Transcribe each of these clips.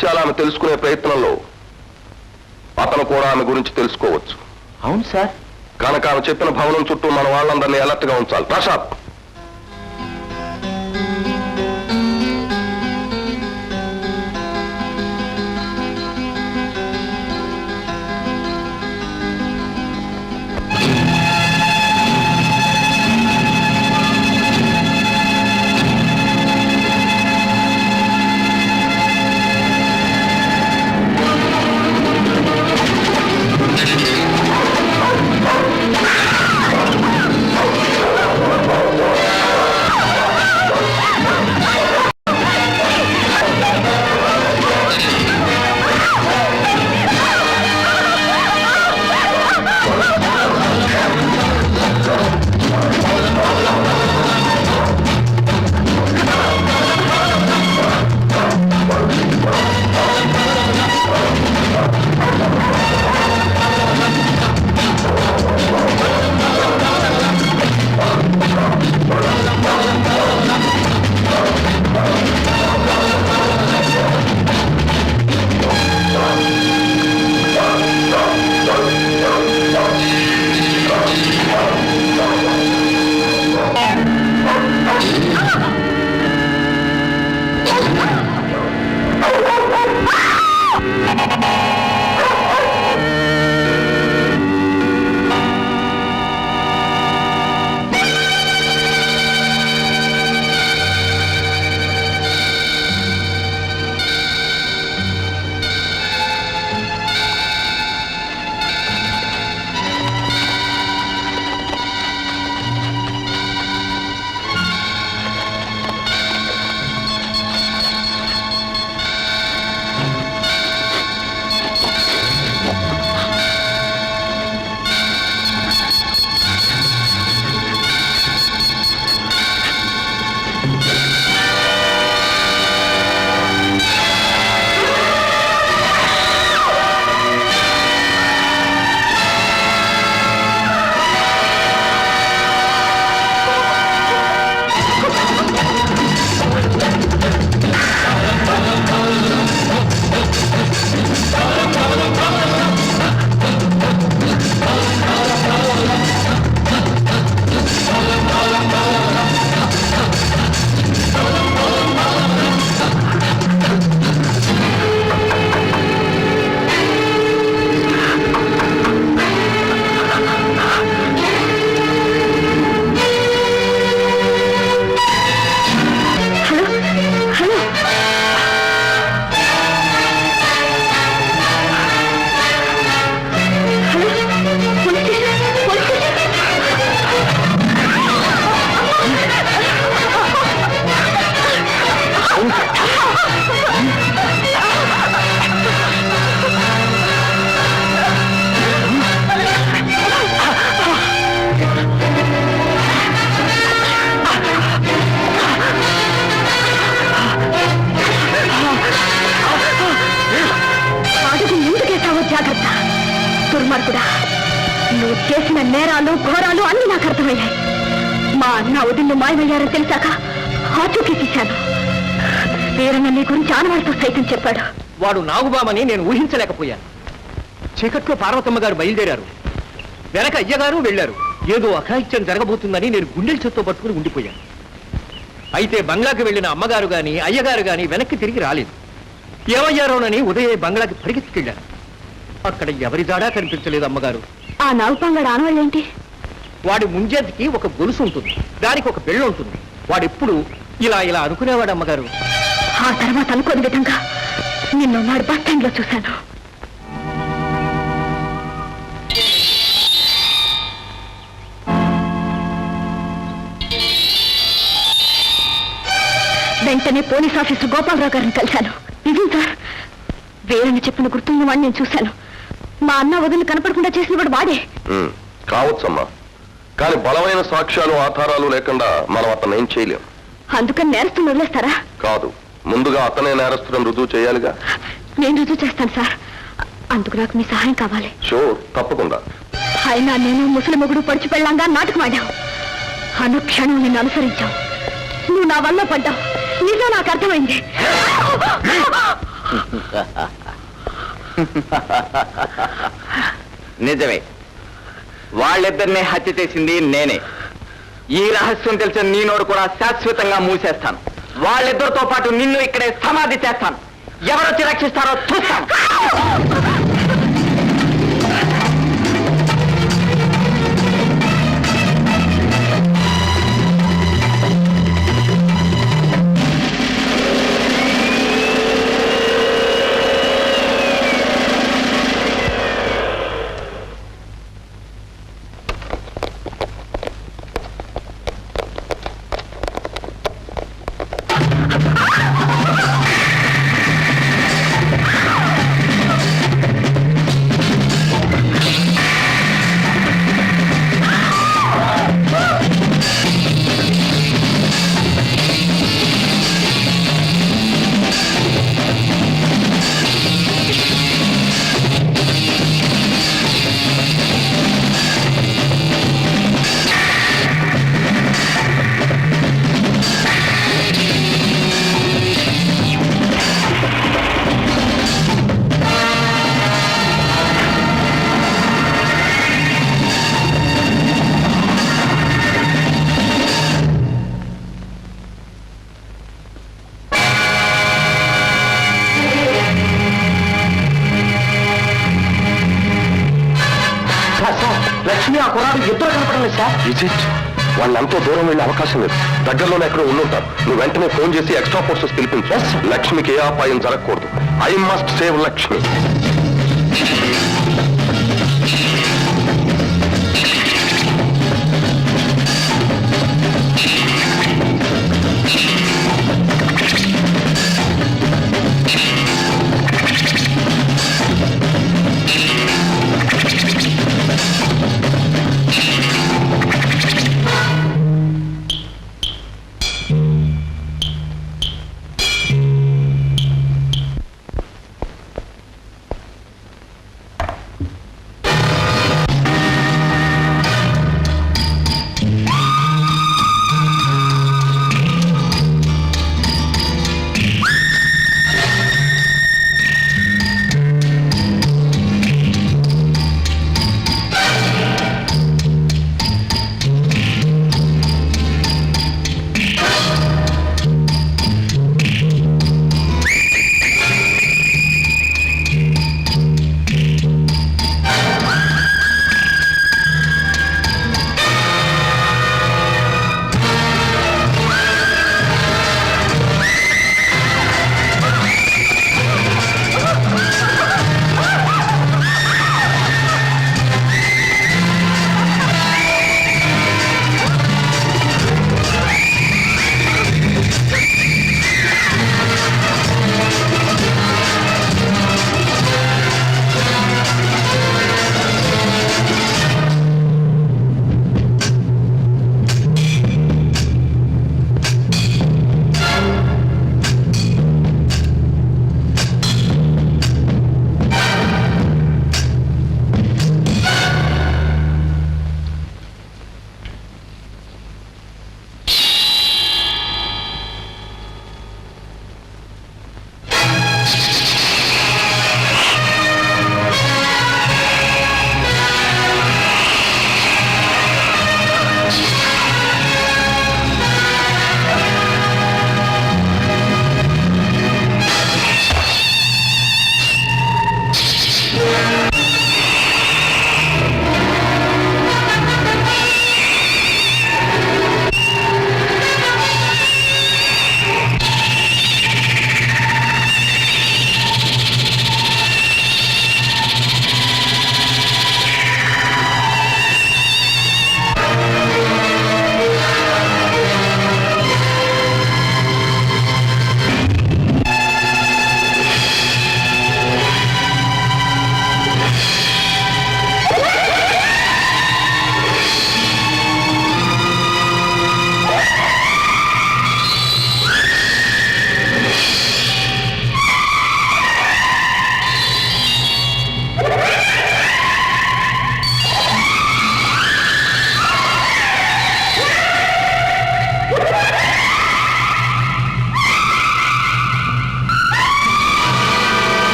చాలా ఆమె తెలుసుకునే ప్రయత్నంలో అతను కూడా ఆమె గురించి తెలుసుకోవచ్చు. అవును సార్. కనుక ఆమె చెప్పిన భవనం చుట్టూ మన వాళ్ళందరినీ అలర్ట్ గా ఉంచాలి. ప్రసాద్, నువ్వు చేసిన నేరాలు ఘోరాలు అన్ని నాకు అర్థమయ్యాయి. మా అన్న వదిన్ను మాయమయ్యారని తెలిసాక ఆచూకీ తీశాను. వీరన్న నీ గురించి ఆనవాడితో సైతం చెప్పాడు. వాడు నాగుబామని నేను ఊహించలేకపోయాను. చీకట్లో పార్వతమ్మ గారు బయలుదేరారు, వెనక అయ్యగారు వెళ్లారు. ఏదో అఘాయిత్యం జరగబోతుందని నేను గుండెల చేత్తో పట్టుకుని ఉండిపోయాను. అయితే బంగ్లాకి వెళ్లిన అమ్మగారు గాని అయ్యగారు గాని వెనక్కి తిరిగి రాలేదు. ఏమయ్యారోనని ఉదయే బంగ్లాకి పరిగెత్తుకెళ్లాను. అక్కడ ఎవరి జాడా కనిపించలేదు. అమ్మగారు ఆ నాగుపాంగడ ఆనవాళ్ళేంటి? వాడి ముంజేతికి ఒక గొలుసు ఉంటుంది, దానికి ఒక బెళ్ళ ఉంటుంది. వాడెప్పుడు ఇలా ఇలా అనుకునేవాడు అమ్మగారు. ఆ తర్వాత అనుకోని విధంగా నిన్ను నాడు బస్ స్టాండ్ లో చూశాను. వెంటనే పోలీస్ ఆఫీసర్ గోపాలరావు గారిని కలిశాను. నిజం సార్, వేరని చెప్పిన గుర్తున్న వాడిని నేను చూశాను. మా అన్న వదిలి కనపడకుండా చేసిన వాడు వాడే కావచ్చమ్మా. కానీ బలమైన సాక్ష్యాలు ఆధారాలు లేకుండా మనం అతను ఏం చేయలేం. అందుకని నేరస్తుని వదిలేస్తారా? కాదు, ముందుగా అతనే నేరస్తులను రుజువు చేయాలిగా. నేను రుజువు చేస్తాను సార్. అందుకు నాకు మీ సహాయం కావాలి. షూర్, తప్పకుండా. అయినా నేను ముసలి మొగుడు పడిచి పెళ్ళంగా నాటకమాడావు. అనుక్షణం నిన్ను అనుసరించావు. నువ్వు నా వల్ల పడ్డావు. నిజం నాకు అర్థమైంది. నిజమే, వాళ్ళిద్దరిని హత్య చేసింది నేనే. ఈ రహస్యం తెలిసిన నీ నోరు కూడా శాశ్వతంగా మూసేస్తాను. వాళ్ళిద్దరితో పాటు నిన్ను ఇక్కడే సమాధి చేస్తాను. ఎవరొచ్చి రక్షిస్తారో చూస్తాను. లక్ష్మి, ఆ కురాడు ఇద్దరు కనపడం లేదు సార్. విజిట్ వాళ్ళు ఎంతో దూరం వెళ్ళే అవకాశం లేదు. దగ్గరలోనే ఎక్కడో ఉండుంటారు. నువ్వు వెంటనే ఫోన్ చేసి ఎక్స్ట్రా ఫోర్సెస్ పిలిపించు. లక్ష్మికి ఏ అపాయం జరగకూడదు. I must save Lakshmi.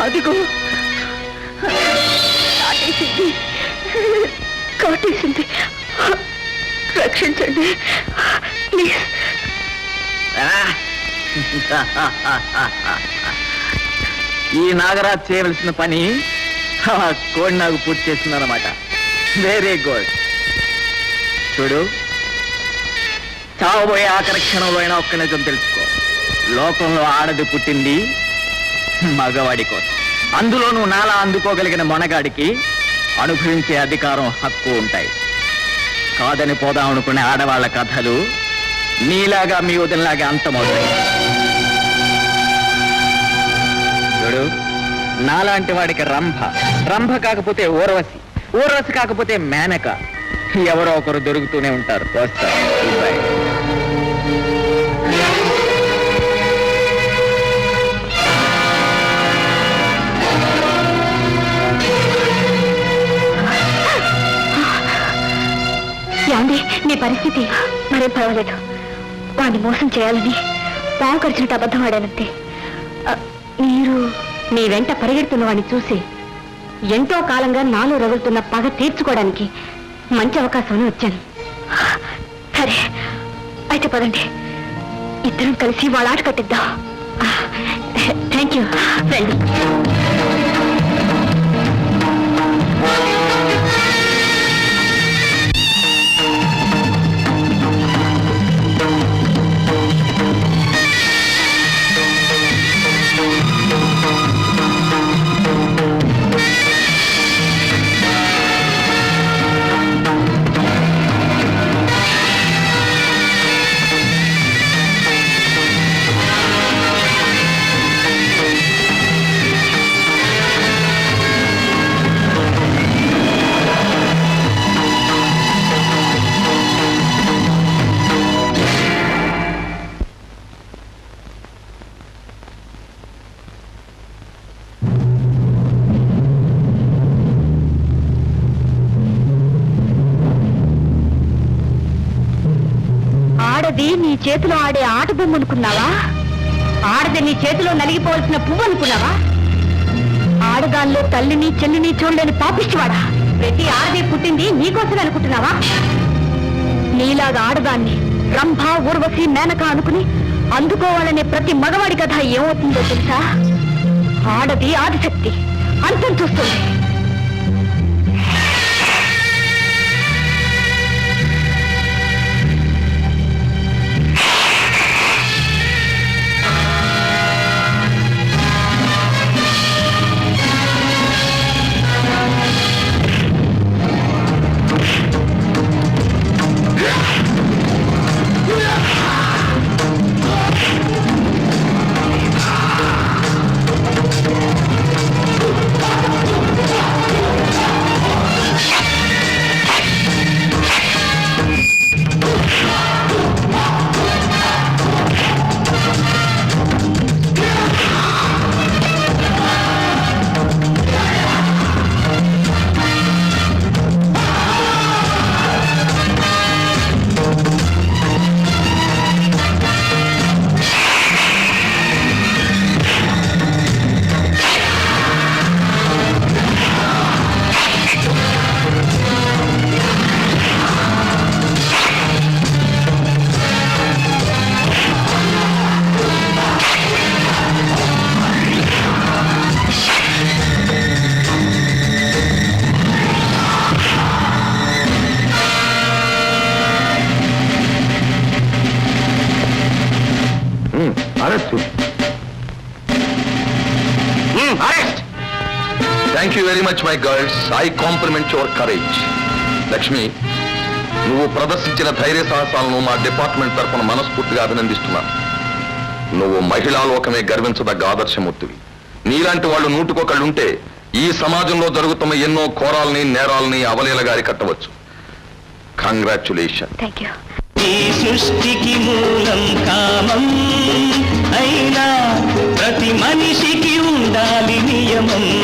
అదిగో కాటేసింది. రక్షించండి ప్లీజ్. ఈ నాగరాజ్ చేయవలసిన పని కోడి నాకు పూర్తి చేస్తుందన్నమాట. Very good. చూడు, చావబోయే ఆఖరి క్షణంలో అయినా ఒక్క నిజం తెలుసుకో. లోకంలో ఆడది పుట్టింది మగవాడి కోసం. అందులోనూ నాలా అందుకోగలిగిన మొనగాడికి అనుభవించే అధికారం, హక్కు ఉంటాయి. కాదని పోదాం అనుకునే ఆడవాళ్ల కథలు నీలాగా మీ వదినలాగా అంతమవుతాయి. చూడు, నాలాంటి వాడికి రంభ, రంభ కాకపోతే ఊర్వశి, ఊర్వశి కాకపోతే మేనక, ఎవరో ఒకరు దొరుకుతూనే ఉంటారు. వస్తారు. ఏమండి, మీ పరిస్థితి మరేం పర్వాలేదు. వాడిని మోసం చేయాలని పావు ఖర్చునట్టు అబద్ధం ఆడానంతే. మీరు మీ వెంట పరిగెడుతున్న వాడిని చూసి ఎంతో కాలంగా నాలో రగులుతున్న పగ తీర్చుకోవడానికి మంచి అవకాశం వచ్చాను. సరే అయితే పదండి, ఇద్దరం కలిసి వాళ్ళ ఆట కట్టిద్దాం. Thank you. రండి. ఆడది నీ చేతిలో ఆడే ఆట బొమ్మ అనుకున్నావా? ఆడది నీ చేతిలో నలిగిపోవాల్సిన పువ్వు అనుకున్నావా? ఆడదానిలో తల్లిని చెల్లిని చూడలేని పాపిష్టివాడా? ప్రతి ఆడది పుట్టింది నీకోసమే అనుకుంటున్నావా? నీలాగా ఆడదాన్ని రంభ, ఊర్వశి, మేనక అనుకుని అందుకోవాలనే ప్రతి మగవాడి కథ ఏమవుతుందో తెలుసా? ఆడది ఆదిశక్తి, అంతం చూస్తుంది. Thank you very much my girls. I complement your courage. Lakshmi, నువ్వు ప్రదర్శించిన ధైర్య సాహసాలను మా డిపార్ట్మెంట్ తరఫున మనస్ఫూర్తిగా అభినందిస్తున్నాను. నువ్వు మహిళా లోకమే గర్వించదగ్గ ఆదర్శమూర్తివి. నీలాంటి వాళ్ళు నూటికొకళ్ళుంటే ఈ సమాజంలో జరుగుతున్న ఎన్నో ఘోరాలని, నేరాలని అవలీలగారి కట్టవచ్చు. కంగ్రాచులేషన్. Thank you. ఈ సృష్టికి మూలం కామం అయినా ప్రతి మనిషికి ఉండాలి నియమం.